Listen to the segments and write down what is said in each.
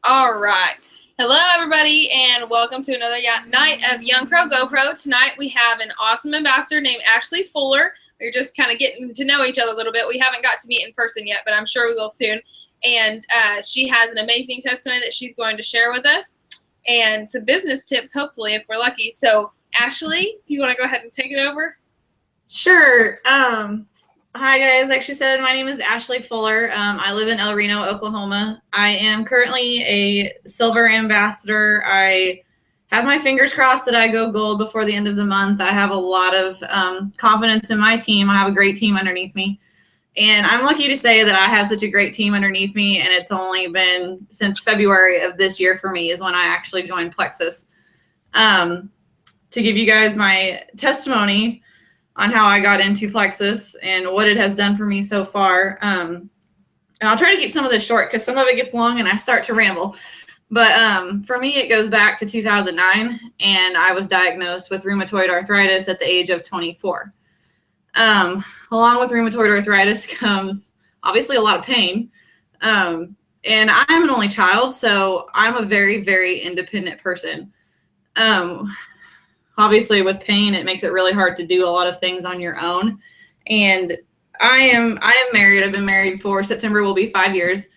All right. Hello, everybody, and welcome to another night of Young Pro GoPro. Tonight we have an awesome ambassador named Ashley Fuller. We're just kind of getting to know each other a little bit. We haven't got to meet in person yet, but I'm sure we will soon. And she has an amazing testimony that she's going to share with us and some business tips, hopefully, if we're lucky. So, Ashley, you want to go ahead and take it over? Sure. Hi, guys. Like she said, my name is Ashley Fuller. I live in El Reno, Oklahoma. I am currently a silver ambassador. I have my fingers crossed that I go gold before the end of the month. I have a lot of confidence in my team. I have a great team underneath me. And I'm lucky to say that I have such a great team underneath me, and it's only been since February of this year for me is when I actually joined Plexus. To give you guys my testimony on how I got into Plexus and what it has done for me so far. And I'll try to keep some of this short because some of it gets long and I start to ramble. But for me, it goes back to 2009, and I was diagnosed with rheumatoid arthritis at the age of 24. Along with rheumatoid arthritis comes obviously a lot of pain. And I'm an only child, so I'm a very, very independent person. Obviously with pain, it makes it really hard to do a lot of things on your own. And I am married. I've been married for September will be 5 years.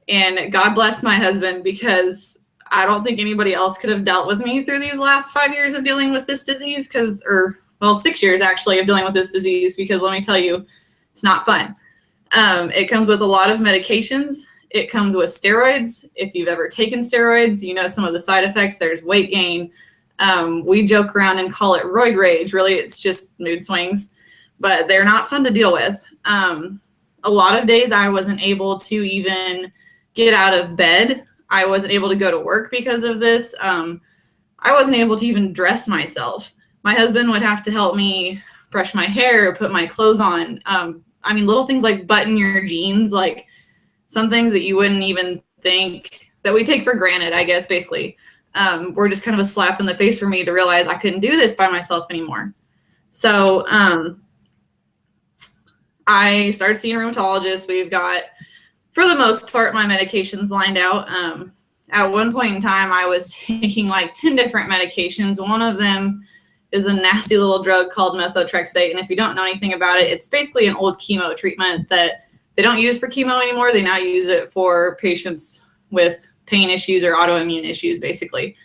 And God bless my husband, because I don't think anybody else could have dealt with me through these last 5 years of dealing with this disease, 6 years actually of dealing with this disease, because let me tell you, it's not fun. It comes with a lot of medications. It comes with steroids. If you've ever taken steroids, you know some of the side effects. There's weight gain. We joke around and call it roid rage. Really, it's just mood swings, but they're not fun to deal with. A lot of days I wasn't able to even get out of bed. I wasn't able to go to work because of this. I wasn't able to even dress myself. My husband would have to help me brush my hair, put my clothes on. Little things like button your jeans, like some things that you wouldn't even think that we take for granted, I guess, basically. Were just kind of a slap in the face for me to realize I couldn't do this by myself anymore. So I started seeing a rheumatologist. We've got, for the most part, my medications lined out. At one point in time, I was taking like 10 different medications. One of them is a nasty little drug called methotrexate. And if you don't know anything about it, it's basically an old chemo treatment that they don't use for chemo anymore. They now use it for patients with pain issues or autoimmune issues, basically.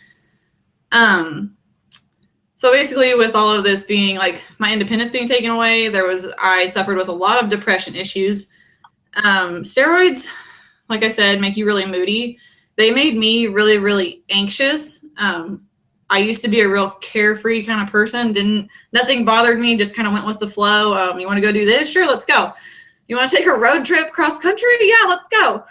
So basically with all of this being like my independence being taken away, I suffered with a lot of depression issues. Steroids, like I said, make you really moody. They made me really, really anxious. I used to be a real carefree kind of person. Nothing bothered me, just kind of went with the flow. You want to go do this? Sure, let's go. You want to take a road trip cross country? Yeah, let's go.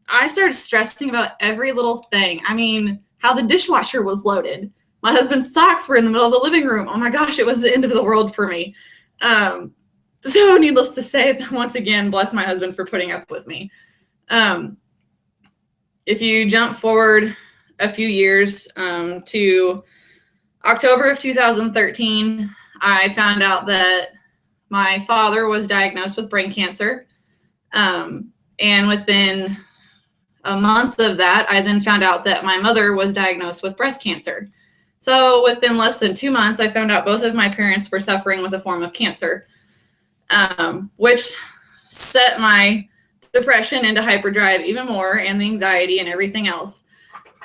I started stressing about every little thing. I mean, how the dishwasher was loaded. My husband's socks were in the middle of the living room. Oh my gosh, it was the end of the world for me. So needless to say, once again, bless my husband for putting up with me. If you jump forward a few years to October of 2013, I found out that my father was diagnosed with brain cancer. And within a month of that, I then found out that my mother was diagnosed with breast cancer. So within less than 2 months, I found out both of my parents were suffering with a form of cancer, which set my depression into hyperdrive even more, and the anxiety and everything else.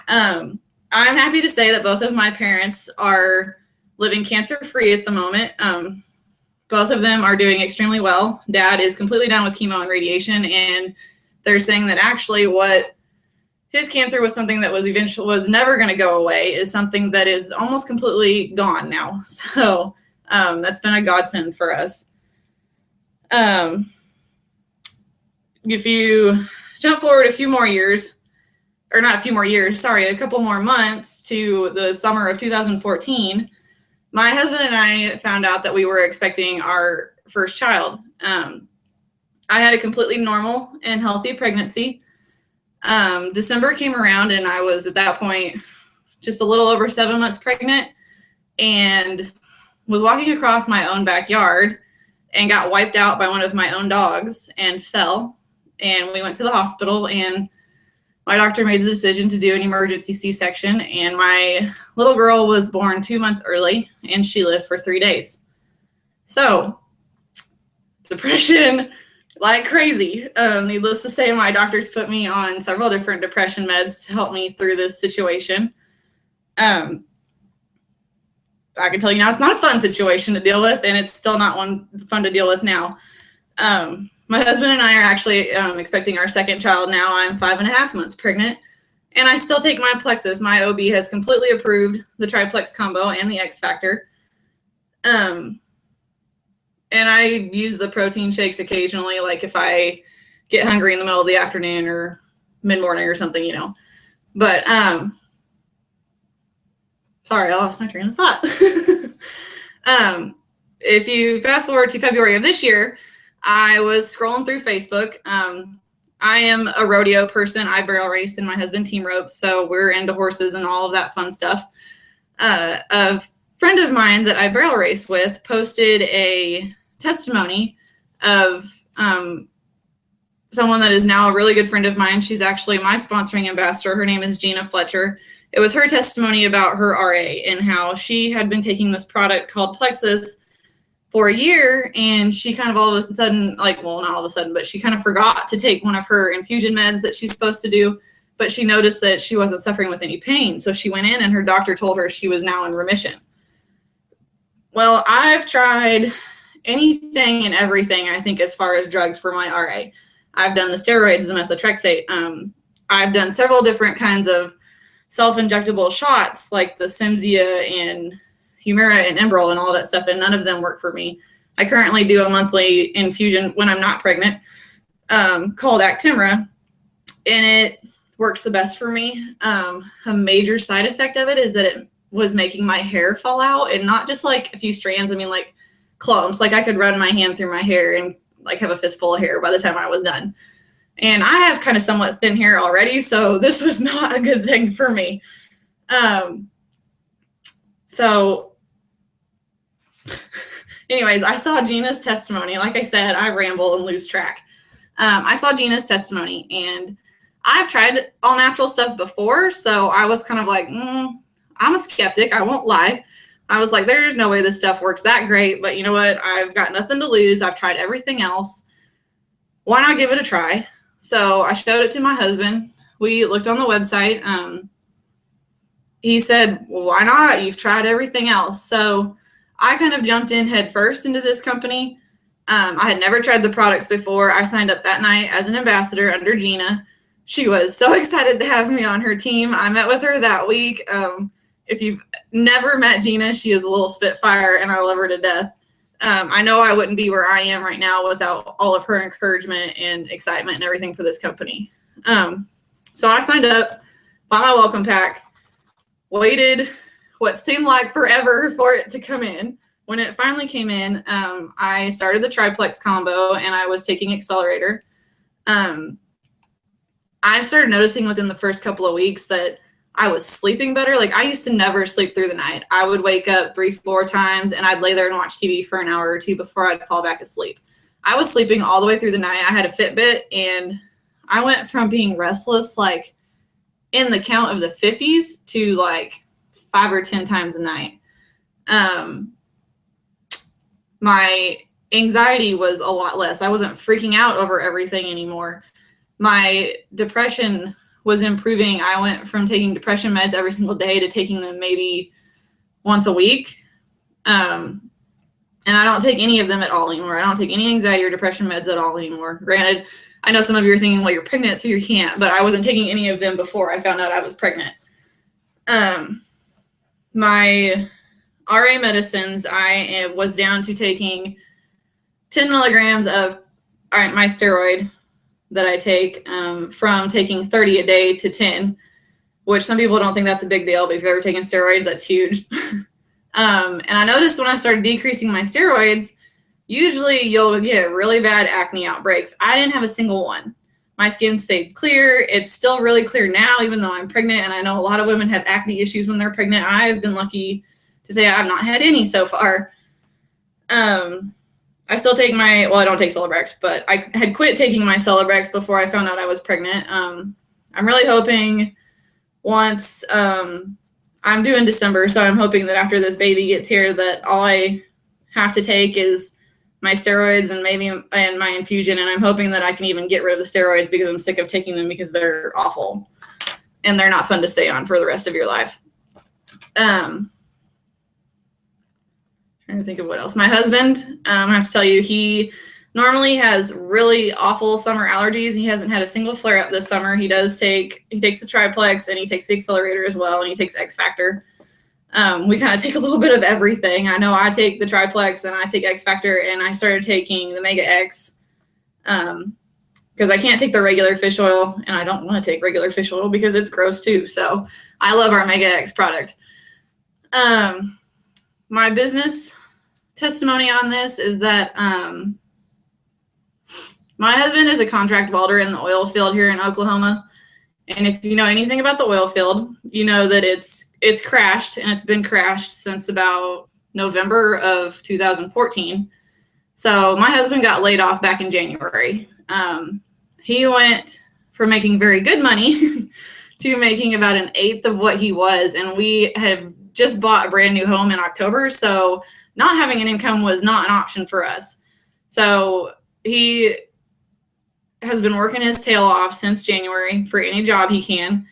I'm happy to say that both of my parents are living cancer-free at the moment. Both of them are doing extremely well. Dad is completely done with chemo and radiation, and they're saying that actually what his cancer was something that was never going to go away is something that is almost completely gone now. So that's been a godsend for us. If you jump forward a couple more months to the summer of 2014, my husband and I found out that we were expecting our first child. I had a completely normal and healthy pregnancy. December came around, and I was at that point just a little over 7 months pregnant, and was walking across my own backyard and got wiped out by one of my own dogs and fell. And we went to the hospital, and my doctor made the decision to do an emergency C-section, and my little girl was born 2 months early, and she lived for 3 days. So, depression like crazy. Needless to say, my doctors put me on several different depression meds to help me through this situation. I can tell you now, it's not a fun situation to deal with, and it's still not one fun to deal with now. My husband and I are actually expecting our second child now. I'm 5.5 months pregnant, and I still take my Plexus. My OB has completely approved the triplex combo and the X Factor. And I use the protein shakes occasionally, like if I get hungry in the middle of the afternoon or mid-morning or something, you know. But, sorry, I lost my train of thought. If you fast forward to February of this year, I was scrolling through Facebook. I am a rodeo person. I barrel race and my husband team ropes, so we're into horses and all of that fun stuff. A friend of mine that I barrel race with posted a testimony of someone that is now a really good friend of mine. She's actually my sponsoring ambassador. Her name is Gina Fletcher. It was her testimony about her RA and how she had been taking this product called Plexus for a year, and she kind of all of a sudden, like, well, not all of a sudden, but she kind of forgot to take one of her infusion meds that she's supposed to do, but she noticed that she wasn't suffering with any pain. So she went in and her doctor told her she was now in remission. Well, I've tried anything and everything, I think, as far as drugs for my RA. I've done the steroids, the methotrexate. I've done several different kinds of self-injectable shots, like the Cimzia and Humira and Enbrel and all that stuff, and none of them work for me. I currently do a monthly infusion when I'm not pregnant called Actimra, and it works the best for me. A major side effect of it is that it was making my hair fall out, and not just like a few strands, I mean like clumps. Like I could run my hand through my hair and like have a fistful of hair by the time I was done. And I have kind of somewhat thin hair already, so this was not a good thing for me. Anyways, I saw Gina's testimony. Like I said, I ramble and lose track. I saw Gina's testimony, and I've tried all natural stuff before, so I was kind of like, I'm a skeptic. I won't lie. I was like, there's no way this stuff works that great, but you know what? I've got nothing to lose. I've tried everything else. Why not give it a try? So I showed it to my husband. We looked on the website. He said, well, why not? You've tried everything else. So I kind of jumped in head first into this company. I had never tried the products before. I signed up that night as an ambassador under Gina. She was so excited to have me on her team. I met with her that week. If you've never met Gina, she is a little spitfire, and I love her to death. I know I wouldn't be where I am right now without all of her encouragement and excitement and everything for this company. So I signed up, bought my welcome pack, waited what seemed like forever for it to come in. When it finally came in, I started the triplex combo, and I was taking Accelerator. I started noticing within the first couple of weeks that I was sleeping better. Like I used to never sleep through the night. I would wake up 3-4 times, and I'd lay there and watch TV for an hour or two before I'd fall back asleep. I was sleeping all the way through the night. I had a Fitbit, and I went from being restless, like in the count of the 50s, to like 5 or 10 times a night. My anxiety was a lot less. I wasn't freaking out over everything anymore. My depression was improving. I went from taking depression meds every single day to taking them maybe once a week. And I don't take any of them at all anymore. I don't take any anxiety or depression meds at all anymore. Granted, I know some of you are thinking, well, you're pregnant, so you can't, but I wasn't taking any of them before I found out I was pregnant. My RA medicines, I was down to taking 10 milligrams of my steroid that I take, from taking 30 a day to 10, which some people don't think that's a big deal, but if you've ever taken steroids, that's huge. And I noticed when I started decreasing my steroids, usually you'll get really bad acne outbreaks. I didn't have a single one. My skin stayed clear. It's still really clear now, even though I'm pregnant, and I know a lot of women have acne issues when they're pregnant. I've been lucky to say I've not had any so far. I still take I don't take Celebrex, but I had quit taking my Celebrex before I found out I was pregnant. I'm really hoping once I'm due in December, so I'm hoping that after this baby gets here that all I have to take is my steroids and my infusion, and I'm hoping that I can even get rid of the steroids because I'm sick of taking them because they're awful and they're not fun to stay on for the rest of your life. Trying to think of what else. My husband, I have to tell you, he normally has really awful summer allergies. He hasn't had a single flare up this summer. He takes the triplex and he takes the accelerator as well, and he takes X Factor. We kind of take a little bit of everything. I know I take the triplex and I take X Factor, and I started taking the Mega X because I can't take the regular fish oil, and I don't want to take regular fish oil because it's gross too. So I love our Mega X product. My business testimony on this is that my husband is a contract welder in the oil field here in Oklahoma. And if you know anything about the oil field, you know that it's crashed, and it's been crashed since about November of 2014. So my husband got laid off back in January. He went from making very good money to making about an eighth of what he was. And we had just bought a brand new home in October. So not having an income was not an option for us. So he has been working his tail off since January for any job he can.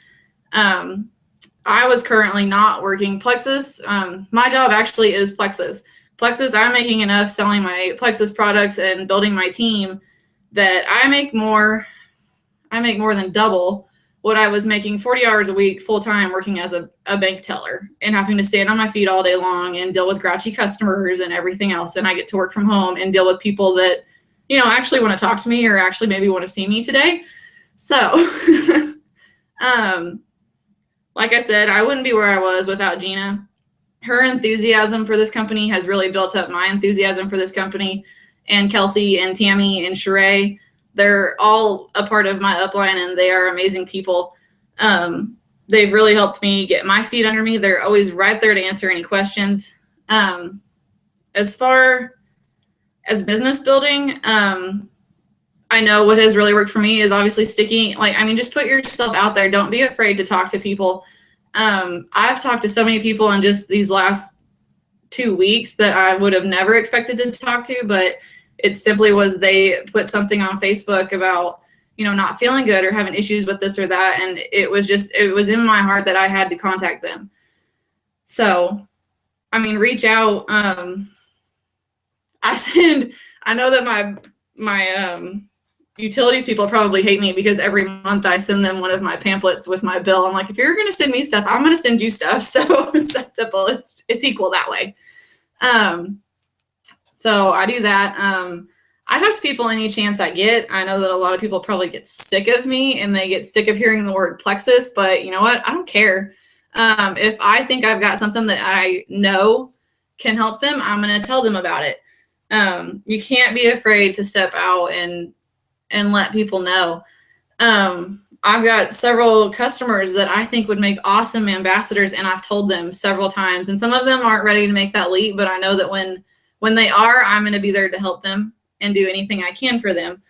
I was currently not working Plexus. My job actually is Plexus. Plexus, I'm making enough selling my Plexus products and building my team that I make more than double what I was making 40 hours a week full-time working as a bank teller and having to stand on my feet all day long and deal with grouchy customers and everything else. And I get to work from home and deal with people that, you know, actually want to talk to me or actually maybe want to see me today. So, like I said, I wouldn't be where I was without Gina. Her enthusiasm for this company has really built up my enthusiasm for this company. And Kelsey and Tammy and Sheree, they're all a part of my upline, and they are amazing people. They've really helped me get my feet under me. They're always right there to answer any questions. As far as business building, I know what has really worked for me is obviously just put yourself out there. Don't be afraid to talk to people. I've talked to so many people in just these last 2 weeks that I would have never expected to talk to, but it simply was they put something on Facebook about, you know, not feeling good or having issues with this or that. And it was in my heart that I had to contact them. So, I mean, reach out. I know that my utilities people probably hate me because every month I send them one of my pamphlets with my bill. I'm like, if you're going to send me stuff, I'm going to send you stuff. So it's that simple. It's equal that way. So I do that. I talk to people any chance I get. I know that a lot of people probably get sick of me and they get sick of hearing the word plexus, but you know what? I don't care. If I think I've got something that I know can help them, I'm going to tell them about it. You can't be afraid to step out and let people know. I've got several customers that I think would make awesome ambassadors, and I've told them several times, and some of them aren't ready to make that leap, but I know that when they are, I'm going to be there to help them and do anything I can for them.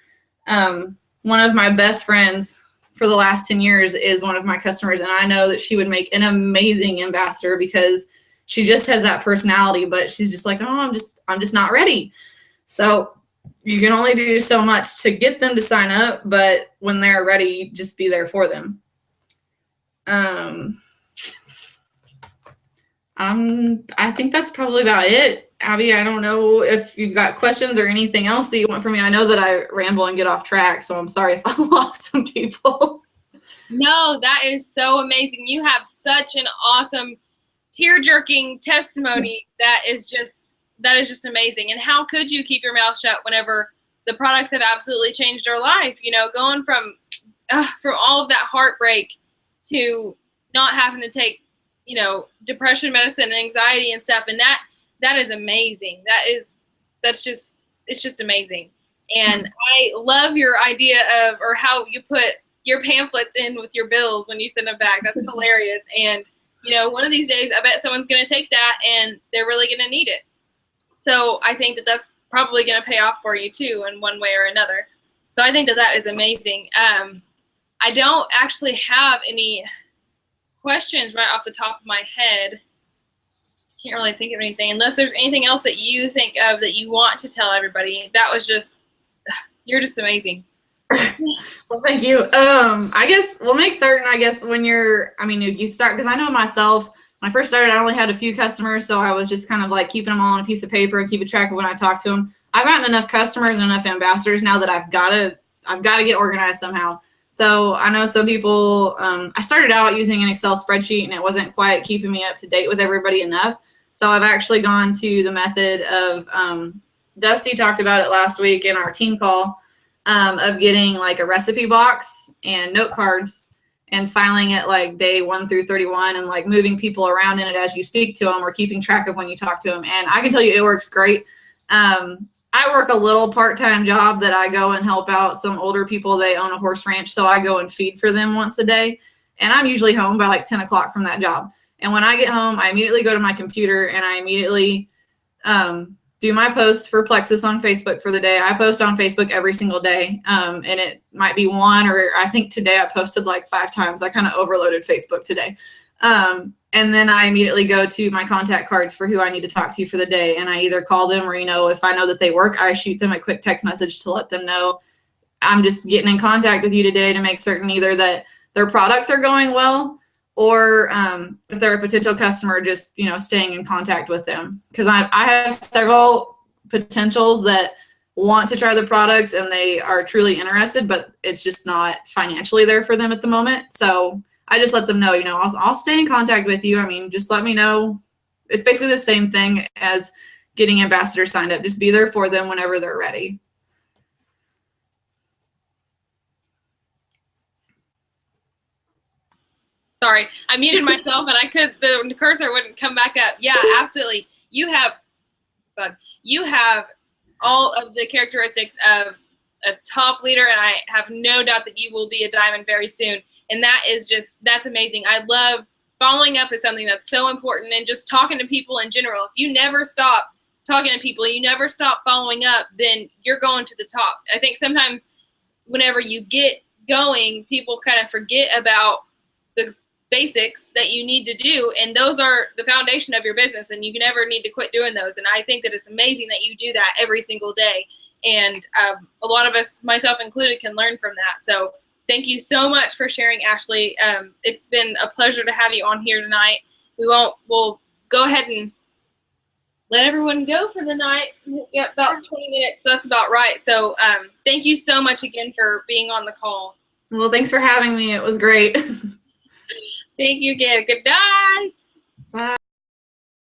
One of my best friends for the last 10 years is one of my customers, and I know that she would make an amazing ambassador because she just has that personality, but she's just like, oh, I'm just not ready. So you can only do so much to get them to sign up, but when they're ready, just be there for them. I think that's probably about it. Abby, I don't know if you've got questions or anything else that you want from me. I know that I ramble and get off track, so I'm sorry if I lost some people. No, that is so amazing. You have such an awesome, tear-jerking testimony that is just amazing. And how could you keep your mouth shut whenever the products have absolutely changed our life? You know, going from all of that heartbreak to not having to take, you know, depression medicine and anxiety and stuff. And that is amazing. It's just amazing. And I love your idea of, or how you put your pamphlets in with your bills when you send them back. That's hilarious. And, you know, one of these days, I bet someone's going to take that and they're really going to need it. So I think that that's probably going to pay off for you too in one way or another. So I think that is amazing. I don't actually have any questions right off the top of my head. Can't really think of anything unless there's anything else that you think of that you want to tell everybody. That was just, you're just amazing. Well, thank you. I guess we'll make certain, I guess, when if you start, because I know myself, when I first started, I only had a few customers, so I was just kind of like keeping them all on a piece of paper and keeping track of when I talk to them. I've gotten enough customers and enough ambassadors now that I've got to get organized somehow. So I know some people, I started out using an Excel spreadsheet and it wasn't quite keeping me up to date with everybody enough. So I've actually gone to the method of, Dusty talked about it last week in our team call, of getting like a recipe box and note cards and filing it like day 1 through 31 and like moving people around in it as you speak to them or keeping track of when you talk to them. And I can tell you it works great. I work a little part-time job that I go and help out some older people. They own a horse ranch, so I go and feed for them once a day. And I'm usually home by like 10 o'clock from that job. And when I get home, I immediately go to my computer and I immediately do my posts for Plexus on Facebook for the day. I post on Facebook every single day, and it might be one, or I think today I posted like 5 times. I kind of overloaded Facebook today. And then I immediately go to my contact cards for who I need to talk to for the day. And I either call them or, if I know that they work, I shoot them a quick text message to let them know I'm just getting in contact with you today to make certain either that their products are going well or if they're a potential customer, just, staying in contact with them. Because I have several potentials that want to try the products and they are truly interested, but it's just not financially there for them at the moment. So I just let them know, I'll stay in contact with you. Just let me know. It's basically the same thing as getting ambassadors signed up. Just be there for them whenever they're ready. Sorry, I muted myself and the cursor wouldn't come back up. Yeah, absolutely. You have all of the characteristics of a top leader, and I have no doubt that you will be a diamond very soon. And that's amazing. I love following up is something that's so important, and just talking to people in general. If you never stop talking to people, you never stop following up, then you're going to the top. I think sometimes whenever you get going, people kind of forget about the basics that you need to do, and those are the foundation of your business, and you never need to quit doing those. And I think that it's amazing that you do that every single day, and a lot of us, myself included, can learn from that. So thank you so much for sharing, Ashley. It's been a pleasure to have you on here tonight. We'll go ahead and let everyone go for the night. Yeah, about 20 minutes, so that's about right. So thank you so much again for being on the call. Well, thanks for having me. It was great. Thank you again. Good night.